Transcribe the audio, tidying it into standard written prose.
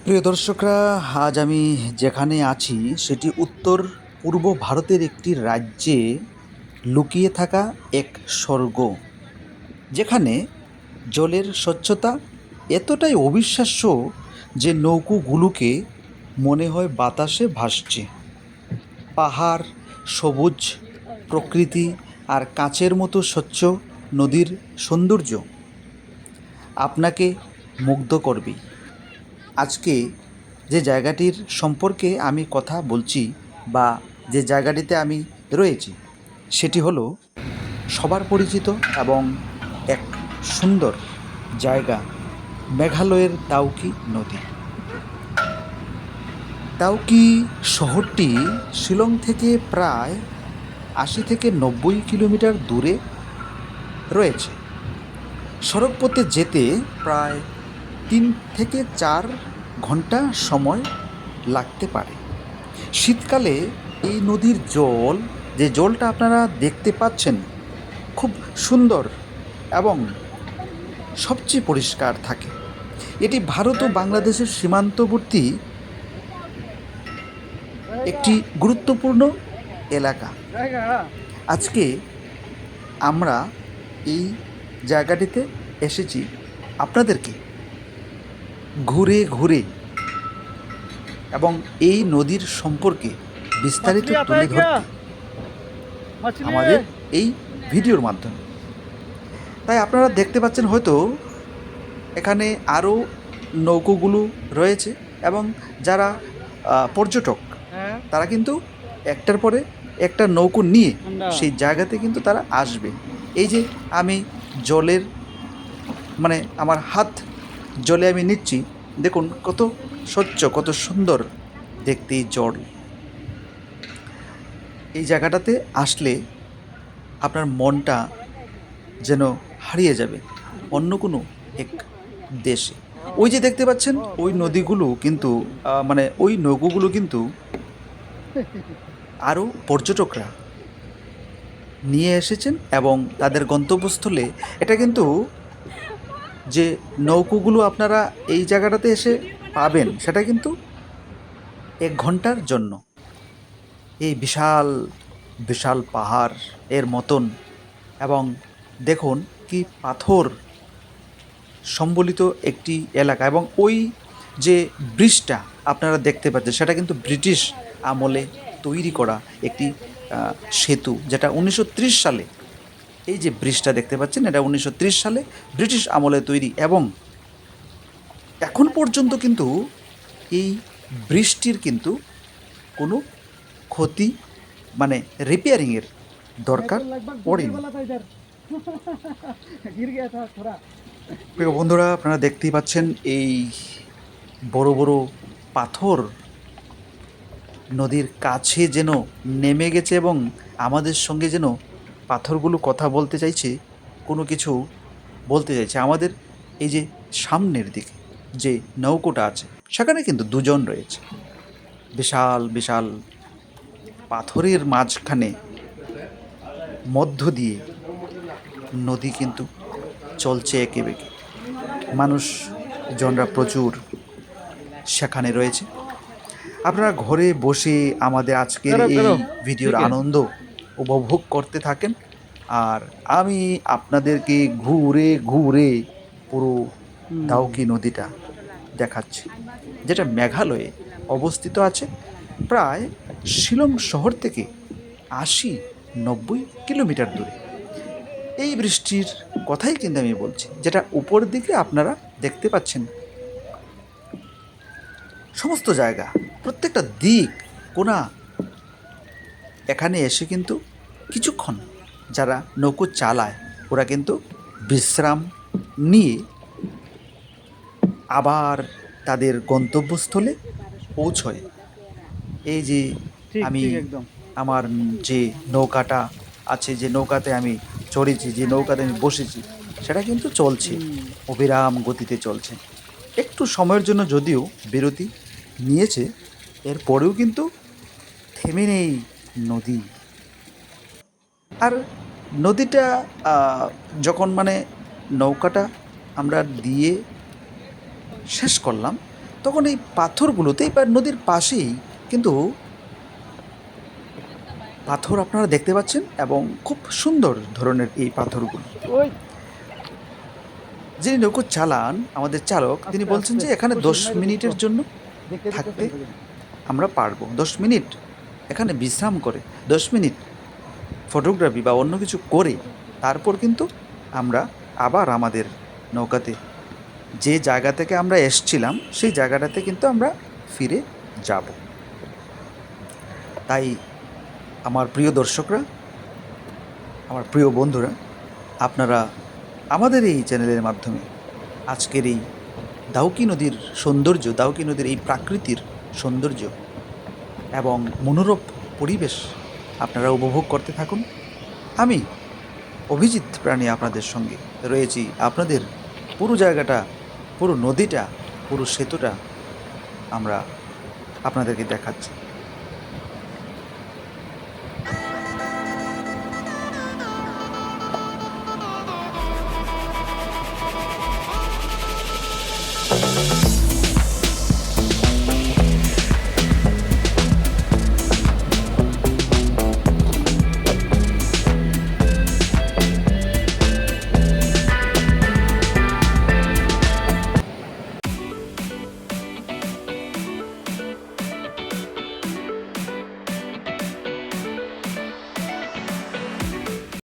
প্রিয় দর্শকরা, আজ আমি যেখানে আছি সেটি উত্তর পূর্ব ভারতের একটি রাজ্যে লুকিয়ে থাকা এক স্বর্গ, যেখানে জলের স্বচ্ছতা এতটাই অবিশ্বাস্য যে নৌকোগুলোকে মনে হয় বাতাসে ভাসছে। পাহাড়, সবুজ প্রকৃতি আর কাচের মতো স্বচ্ছ নদীর সৌন্দর্য আপনাকে মুগ্ধ করবে। আজকে যে জায়গাটির সম্পর্কে আমি কথা বলছি বা যে জায়গাটিতে আমি রয়েছি সেটি হলো সবার পরিচিত এবং এক সুন্দর জায়গা, মেঘালয়ের দাউকি নদী। দাউকি শহরটি শিলং থেকে প্রায় ৮০ থেকে ৯০ কিলোমিটার দূরে রয়েছে। সড়কপথে যেতে প্রায় ৩ থেকে ৪ ঘন্টা সময় লাগতে পারে। শীতকালে এই নদীর জল, যে জলটা আপনারা দেখতে পাচ্ছেন, খুব সুন্দর এবং সবচেয়ে পরিষ্কার থাকে। এটি ভারত ও বাংলাদেশের সীমান্তবর্তী একটি গুরুত্বপূর্ণ এলাকা। আজকে আমরা এই জায়গাটিতে এসেছি আপনাদেরকে ঘুরে ঘুরে এবং এই নদীর সম্পর্কে বিস্তারিত তুলে ধরতে আমাদের এই ভিডিওর মাধ্যমে। তাই আপনারা দেখতে পাচ্ছেন হয়তো এখানে আরও নৌকোগুলো রয়েছে এবং যারা পর্যটক তারা কিন্তু একটার পরে একটা নৌকো নিয়ে সেই জায়গাতে কিন্তু তারা আসবে। এই যে আমি জলের মানে আমার হাত জলে আমি নিচ্ছি, দেখুন কত স্বচ্ছ, কত সুন্দর দেখতে এই জল। এই জায়গাটাতে আসলে আপনার মনটা যেন হারিয়ে যাবে অন্য কোনো এক দেশে। ওই যে দেখতে পাচ্ছেন ওই নদীগুলো কিন্তু মানে ওই নৌকোগুলো কিন্তু আরও পর্যটকরা নিয়ে এসেছেন এবং তাদের গন্তব্যস্থলে এটা কিন্তু যে নৌকোগুলো আপনারা এই জায়গাটাতে এসে পাবেন সেটা কিন্তু ১ ঘন্টার জন্য। এই বিশাল বিশাল পাহাড় এর মতন এবং দেখুন কি পাথর সম্বলিত একটি এলাকা। এবং ওই যে ব্রিজটা আপনারা দেখতে পাচ্ছেন সেটা কিন্তু ব্রিটিশ আমলে তৈরি করা একটি সেতু, যেটা ১৯৩০ সালে, এই যে ব্রিজটা দেখতে পাচ্ছেন এটা ১৯৩০ সালে ব্রিটিশ আমলে তৈরি। এবং এখন পর্যন্ত কিন্তু এই ব্রিজটির কিন্তু কোনো ক্ষতি মানে রিপেয়ারিংয়ের দরকার পড়েনি। প্রিয় বন্ধুরা, আপনারা দেখতেই পাচ্ছেন এই বড় বড় পাথর নদীর কাছে যেন নেমে গেছে এবং আমাদের সঙ্গে যেন পাথরগুলো কথা বলতে চাইছে, কোনো কিছু বলতে চাইছে। আমাদের এই যে সামনের দিকে যে নৌকোটা আছে সেখানে কিন্তু দুজন রয়েছে। বিশাল বিশাল পাথরের মাঝখানে মধ্য দিয়ে নদী কিন্তু চলছে এঁকে বেঁকে। মানুষজনরা প্রচুর সেখানে রয়েছে। আপনারা ঘরে বসে আমাদের আজকের এই ভিডিওর আনন্দ উপভোগ করতে থাকেন আর আমি আপনাদেরকে ঘুরে ঘুরে পুরো দাউকি নদীটা দেখাচ্ছি, যেটা মেঘালয়ে অবস্থিত আছে প্রায় শিলং শহর থেকে ৮০-৯০ কিলোমিটার দূরে। এই বৃষ্টির কথাই কিন্তু আমি বলছি, যেটা উপর দিকে আপনারা দেখতে পাচ্ছেন। সমস্ত জায়গা, প্রত্যেকটা দিক কোনা এখানে এসে কিন্তু কিছুক্ষণ যারা নৌকো চালায় ওরা কিন্তু বিশ্রাম নিয়ে আবার তাদের গন্তব্যস্থলে পৌঁছয়। এই যে আমি আমার যে নৌকাটা আছে, যে নৌকাতে আমি চড়েছি, যে নৌকাতে আমি বসেছি, সেটা কিন্তু চলছে, অবিরাম গতিতে চলছে। একটু সময়ের জন্য যদিও বিরতি নিয়েছে, এরপরেও কিন্তু থেমে নেই নদী। আর নদীটা যখন মানে নৌকাটা আমরা দিয়ে শেষ করলাম, তখন এই পাথরগুলোতেই বা নদীর পাশেই কিন্তু পাথর আপনারা দেখতে পাচ্ছেন, এবং খুব সুন্দর ধরনের এই পাথরগুলো। যিনি নৌকো চালান, আমাদের চালক, তিনি বলছেন যে এখানে 10 মিনিটের জন্য থাকতে আমরা পারবো। 10 মিনিট এখানে বিশ্রাম করে 10 মিনিট ফটোগ্রাফি বা অন্য কিছু করে তারপর কিন্তু আমরা আবার আমাদের নৌকাতে যে জায়গা থেকে আমরা এসছিলাম সেই জায়গাটাতে কিন্তু আমরা ফিরে যাব। তাই আমার প্রিয় দর্শকরা, আমার প্রিয় বন্ধুরা, আপনারা আমাদের এই চ্যানেলের মাধ্যমে আজকের এই দাউকি নদীর সৌন্দর্য, দাউকি নদীর এই প্রাকৃতির সৌন্দর্য এবং মনোরম পরিবেশ আপনারা উপভোগ করতে থাকুন। আমি অভিজিৎ প্রাণী আপনাদের সঙ্গে রয়েছি। আপনাদের পুরো জায়গাটা, পুরো নদীটা, পুরো সেতুটা আমরা আপনাদেরকে দেখাচ্ছি।